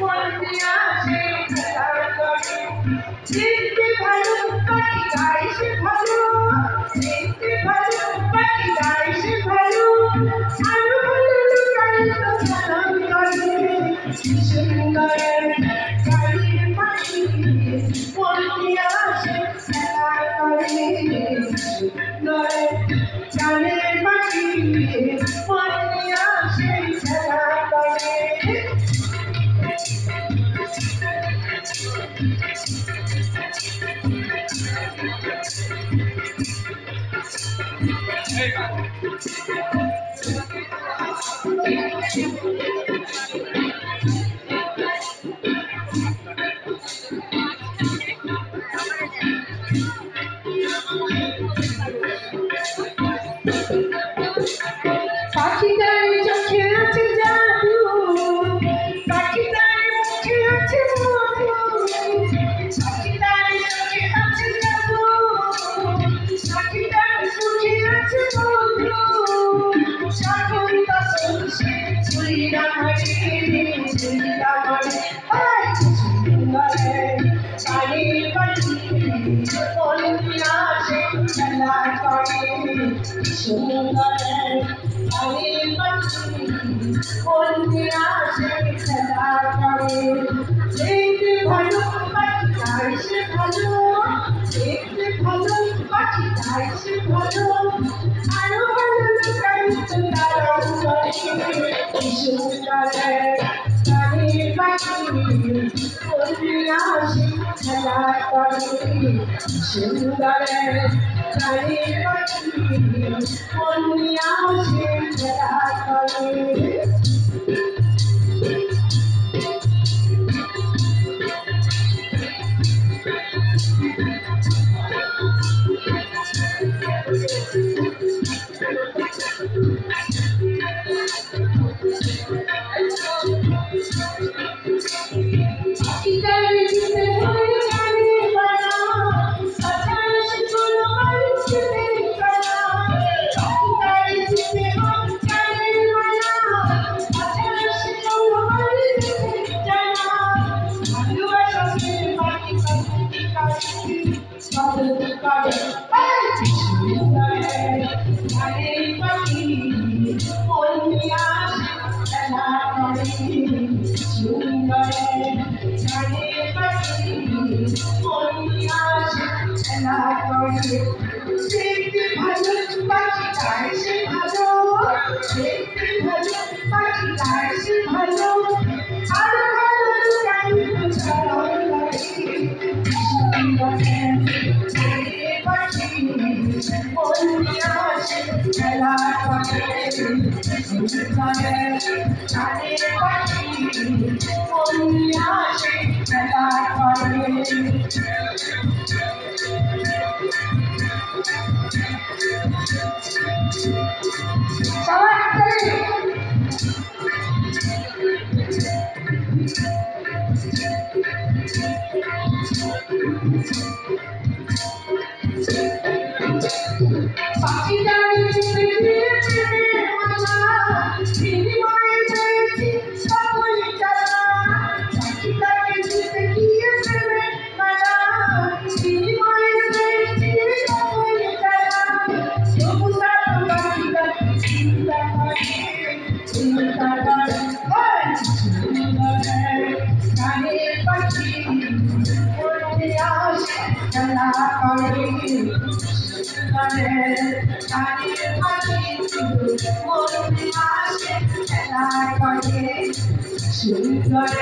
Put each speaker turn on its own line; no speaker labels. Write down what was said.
মনে আসে খেলা করে দেখতে ভালো পাখি গায় সে ভালো দেখতে ভালো পাখি গায় সে ভালো আরো ভালো লুকায় তো খেলা করে সুন্দর গাড়ির পাখি মনে আসে খেলা করে সুন্দর গানের পাখি মনে আসে খেলা করে পাখিটার চোখে আছে জাদু পাখিটার মুখে আছে মধু পাখিটার চোখে আছে জাদু পাখিটার মুখে আছে মধু যখন তখন সে চুরিরা মারে চুরিরা মারে গানের পাখি মনে আসে খেলা করে সুন্দর গানের পাখি মনে আসে খেলা করে দেখতে ভালো পাখি গায় সে ভালো দেখতে ভালো পাখি গায় সে ভালো আরো ভালো লুকায় তো তারা করে সুন্দর গানের পাখি মনে আসে খেলা করে সুন্দর গানের পাখি মনে আসে খেলা করে দেখতে ভালো পাখি গায় সে ভালো দেখতে ভালো পাখি গায় সে ভালো আরো ভালো লুকায় তো তারা করে গানের পাখি মনে আসে খেলা করে গানের পাখি মনে আসে খেলা করে Sugar,